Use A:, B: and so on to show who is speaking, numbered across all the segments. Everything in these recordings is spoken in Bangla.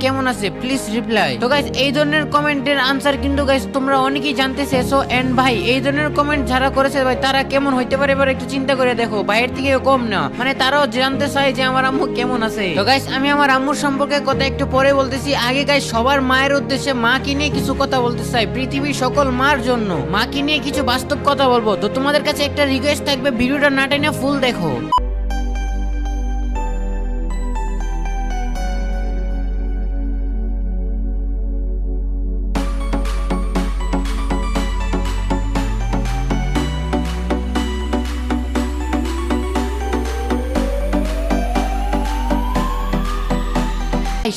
A: কেমন আছে প্লিজ রিপ্লাই। তো গাইস এই ধরনের কমেন্টের আনসার কিন্তু গাইস তোমরা অনেকেই জানতে চেয়েছো। এন্ড ভাই এই ধরনের কমেন্ট যারা করেছে ভাই তারা কেমন হইতে পারে এবার একটু চিন্তা করে দেখো, ভাইয়ের থেকে কম না, মানে তারাও জানতে চায় যে আমার আম্মু কেমন আছে। তো গাইস আমি আমার আম্মুর সম্পর্কে কথা একটু পরে বলতেছি, আগে গাইস সবার মায়ের উদ্দেশ্যে মাকে নিয়ে কিছু কথা বলতে চাই, পৃথিবীর সকল মার জন্য মাকে নিয়ে কিছু বাস্তব কথা বলবো। তো তোমাদের কাছে একটা রিকোয়েস্ট থাকবে, ভিডিওটা না টেনে ফুল দেখো।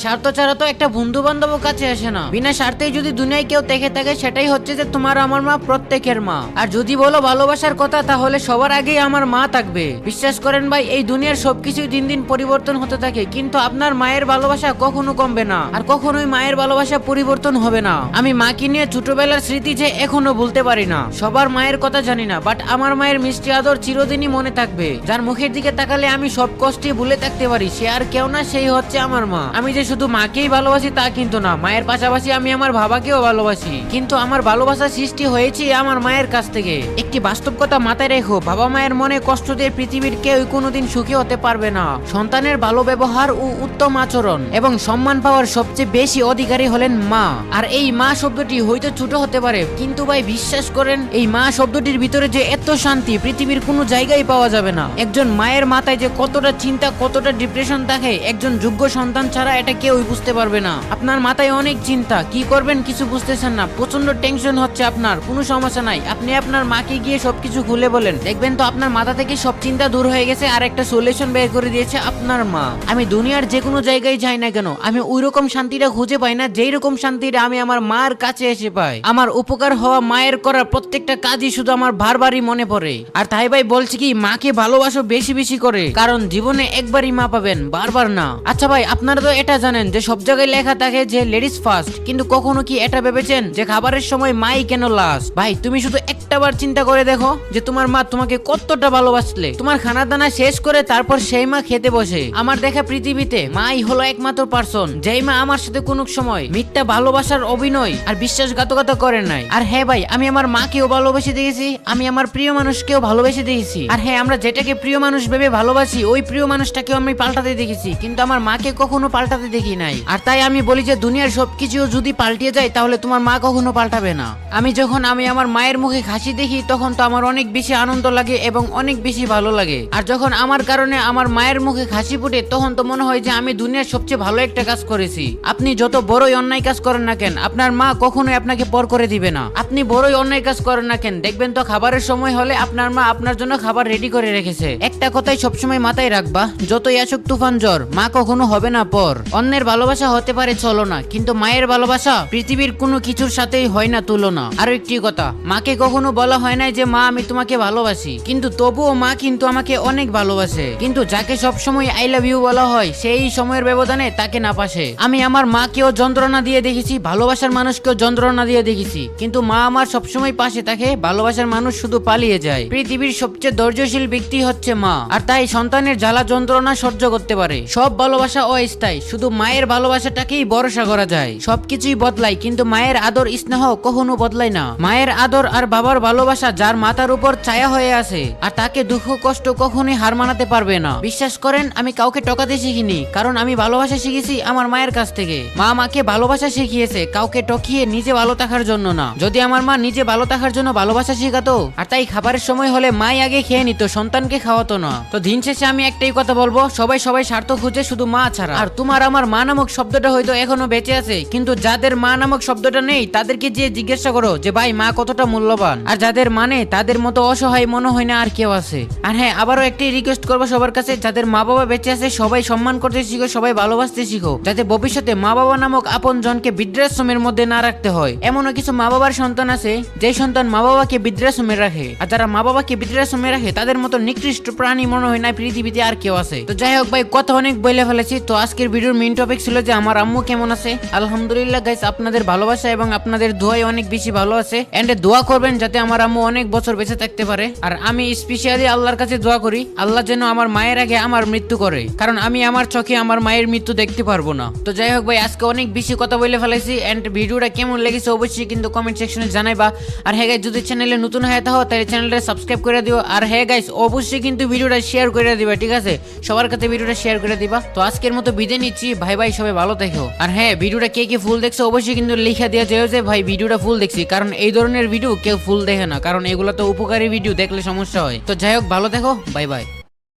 A: স্বার্থ ছাড়া তো একটা বন্ধু বান্ধব কাছে আসে না। বিনা স্বার্থেই যদি দুনিয়ায় কেউ দেখে থাকে সেটাই হচ্ছে যে তোমার আমার মা, প্রত্যেকের মা। আর যদি বলো ভালোবাসার কথা তাহলে সবার আগেই আমার মা থাকবে। বিশ্বাস করেন ভাই এই দুনিয়ার সবকিছু দিন দিন পরিবর্তন হতে থাকে, কিন্তু আপনার মায়ের ভালোবাসা কখনো কমবে না, আর কখনোই মায়ের ভালোবাসা পরিবর্তন হবে না। আমি মাকে নিয়ে ছোটবেলার স্মৃতি যে এখনো ভুলতে পারি না। সবার মায়ের কথা জানি না, বাট আমার মায়ের মিষ্টি আদর চিরদিনই মনে থাকবে। যার মুখের দিকে তাকালে আমি সব কষ্টে ভুলে থাকতে পারি, সে আর কেউ না, সেই হচ্ছে আমার মা। আমি যে শুধু মাকেই ভালোবাসি তা কিন্তু না, মায়ের পাশাপাশি আমি আমার বাবাকেও ভালোবাসি, কিন্তু আমার ভালোবাসা সৃষ্টি হয়েছে আমার মায়ের কাছ থেকে। একটি বাস্তব কথা মাথায় রেখো, বাবা মায়ের মনে কষ্ট দিয়ে পৃথিবীর কেউ কোনোদিন সুখী হতে পারবে না। সন্তানের ভালো ব্যবহার ও উত্তম আচরণ এবং সম্মান পাওয়ার সবচেয়ে বেশি অধিকারী হলেন মা। আর এই মা শব্দটি হয়তো ছোট হতে পারে, কিন্তু ভাই বিশ্বাস করেন এই মা শব্দটির ভিতরে যে এত শান্তি পৃথিবীর কোনো জায়গায় পাওয়া যাবে না। একজন মায়ের মাথায় যে কতটা চিন্তা, কতটা ডিপ্রেশন থাকে একজন যোগ্য সন্তান ছাড়া এটা কেউ বুঝতে পারবে না। আপনার মাথায় অনেক চিন্তা, কি করবেন কিছু বুঝতেছেন না, প্রচন্ড টেনশন হচ্ছে আপনার, কোনো সমস্যা নাই, আপনি আপনার মাকে গিয়ে সবকিছু খুলে বলেন, দেখবেন তো আপনার মাথা থেকে সব চিন্তা দূর হয়ে গেছে আর একটা সলিউশন বের করে দিয়েছে আপনার মা। আমি দুনিয়ার যে কোনো জায়গায় যাই না কেন আমি ওই রকম শান্তিটা খুঁজে পাই না যেই রকম শান্তিটা আমি আমার মার কাছে এসে পাই। আমার উপকার হওয়া মায়ের করা প্রত্যেকটা কাজই শুধু আমার বারবারই মনে পড়ে। আর তাই ভাই বলছি কি, মাকে ভালোবাসো বেশি বেশি করে, কারণ জীবনে একবারই মা পাবেন, বারবার না। আচ্ছা ভাই আপনারা তো এটা জানেন যে সব জায়গায় লেখা থাকে যে লেডিস ফার্স্ট, কিন্তু কখনো কি এটা ভেবেছেন যে খাবারের সময় মাই কেন লাস্ট? ভাই তুমি শুধু একটা বার চিন্তা করে দেখো যে তোমার মা তোমাকে কতটা ভালোবাসলে, তোমার খানা দানা শেষ করে তারপর সেই মা খেতে বসে। আমার দেখা পৃথিবীতে মাই হলো একমাত্র পার্সন যেই মা আমার সাথে কোনো সময় মিথ্যা ভালোবাসার অভিনয় আর বিশ্বাসঘাতকতা করে নাই। আর হ্যাঁ ভাই আমি আমার মাকেও ভালোবেসে দেখেছি, আমি আমার প্রিয় মানুষকেও ভালোবেসে দেখেছি। আর হ্যাঁ আমরা যেটাকে প্রিয় মানুষ ভেবে ভালোবাসি ওই প্রিয় মানুষটাকেও আমি পাল্টাতে দেখেছি, কিন্তু আমার মাকে কখনো পাল্টাতে দেখি নাই। আর তাই আমি বলি যে দুনিয়ার সবকিছু যদি পাল্টিয়ে যায় তাহলে তোমার মা কখনো পাল্টাবে না। আমি যখন আমার মায়ের মুখে হাসি দেখি তখন তো আমার অনেক বেশি আনন্দ লাগে এবং অনেক বেশি ভালো লাগে। আর যখন আমার কারণে আমার মায়ের মুখে হাসি ফুটে তখন তো মনে হয় যে আমি দুনিয়ার সবচেয়ে ভালো একটা কাজ করেছি। আপনি যত বড়ই অন্যায় কাজ করেন না কেন আপনার মা কখনোই আপনাকে পর করে দিবে না। আপনি বড়ই অন্যায় কাজ করেন না কেন দেখবেন তো খাবারের সময় হলে আপনার মা আপনার জন্য খাবার রেডি করে রেখেছে। একটা কথাই সবসময় মাথায় রাখবা, যতই আসুক তুফান ঝড় মা কখনো হবে না পর। অন্যের ভালোবাসা হতে পারে চলো না, কিন্তু মায়ের ভালোবাসা পৃথিবীর কোনো কিছুর সাথেই হয় না তুলনা। আরো একটি কথা, মাকে কখনো বলা হয় না যে মা আমি তোমাকে ভালোবাসি, কিন্তু তবুও মা কিন্তু আমাকে অনেক ভালোবাসে। কিন্তু যাকে সবসময় আই লাভ ইউ বলা হয় সেই সময়ের ব্যবধানে তাকে না পাশে। আমি আমার মাকেও যন্ত্রণা দিয়ে দেখেছি, ভালোবাসার মানুষকেও যন্ত্রণা দিয়ে দেখেছি, কিন্তু মা আমার সবসময় পাশে থাকে, ভালোবাসার মানুষ শুধু পালিয়ে যায়। পৃথিবীর সবচেয়ে ধৈর্যশীল ব্যক্তি হচ্ছে মা, আর তাই সন্তানের জ্বালা যন্ত্রণা সহ্য করতে পারে। সব ভালোবাসা অস্থায়ী, শুধু মায়ের ভালোবাসাটাকেই ভরসা করা যায়। সবকিছুই বদলায় কিন্তু মায়ের আদর স্নেহ কখনো বদলায় না। মায়ের আদর আর বাবার ভালোবাসা যার মাথার উপর ছায়া হয়ে আছে আর তাকে দুঃখ কষ্ট কখনোই হার মানাতে পারবে না। বিশ্বাস করেন আমি কাউকে টকাতে শিখিনি, কারণ আমি ভালোবাসা শিখেছি আমার মায়ের কাছ থেকে। মা আমাকে ভালোবাসা শিখিয়েছে কাউকে টকিয়ে নিজে ভালো থাকার জন্য না। যদি আমার মা নিজে ভালো থাকার জন্য ভালোবাসা শিখাতো আর তাই খাবারের সময় হলে মাই আগে খেয়ে নিত, সন্তানকে খাওয়াতো না। তো দিন শেষে আমি একটাই কথা বলবো, সবাই স্বার্থ খুঁজে শুধু মা ছাড়া। আর তোমার আমার মা নামক শব্দটা হয়তো এখনো বেঁচে আছে, কিন্তু যাদের মা নামক শব্দটা নেই তাদেরকে যে জিজ্ঞাসা করো যে ভাই মা কতটা মূল্যবান। আর যাদের মানে তাদের মতো অসহায় মনে হয় না আর কেউ আছে। আর হ্যাঁ আবারও একটি রিকোয়েস্ট করবো সবার কাছে, যাদের মা বাবা বেঁচে আছে সবাই সম্মান করতে শিখো, সবাই ভালোবাসতে শিখো, যাতে ভবিষ্যতে মা বাবা নামক আপন জনকে বৃদ্ধাশ্রমের মধ্যে না রাখতে হয়। এমনও কিছু মা বাবার সন্তান আছে যে সন্তান মা বাবাকে বৃদ্ধাশ্রমে রাখে, আর যারা মা বাবাকে বৃদ্ধাশ্রমে রাখে তাদের মতো নিকৃষ্ট প্রাণী মনে হয় না পৃথিবীতে আর কেউ আছে। তো যাই হোক ভাই কথা অনেক বলে ফেলেছি। তো আজকের ভিডিওর মেইন টপিক ছিল যে আমার আম্মু কেমন আছে। আলহামদুলিল্লাহ গাইস আপনাদের ভালোবাসা এবং আপনাদের দোয়ায় অনেক বেশি ভালো আছে। এন্ড দোয়া করবেন যাতে যাতে আমার আম্মু অনেক বছর বেঁচে থাকতে পারে। আর আমি স্পেশালি আল্লাহর কাছে দোয়া করি আল্লাহ যেন আমার মায়ের আগে আমার মৃত্যু করে, কারণ আমি আমার চোখে আমার মায়ের মৃত্যু দেখতে পারবো না। তো যাই হোক ভাই, আজকে অনেক বেশি কথা বলে ফেলাইছি, এন্ড ভিডিওটা কেমন লেগেছে অবশ্যই কিন্তু কমেন্ট সেকশনে জানাইবা। আর হ্যাঁ গাইস, যদি চ্যানেলে নতুন হয়ে থাকো তাহলে চ্যানেলটা সাবস্ক্রাইব করে দিও। আর হ্যাঁ গাইস, অবশ্যই কিন্তু ভিডিওটা শেয়ার করে দিবা, ঠিক আছে? সবার কাছে ভিডিওটা শেয়ার করে দিবা। তো আজকের মতো বিদায় নিচ্ছি, ভাই ভাই সবাই ভালো থেকো। আর হ্যাঁ, ভিডিওটা কে কে ফুল দেখছো অবশ্যই কিন্তু লিখে দেওয়া যায় যে ভাই ভিডিওটা ফুল দেখছি, কারণ এই ধরনের ভিডিও কেউ ফুল দেখে না, কারণ এগুলো তো উপকারী ভিডিও, দেখলে সমস্যা হয়। তো যাই হোক, ভালো থেকো, বাই বাই।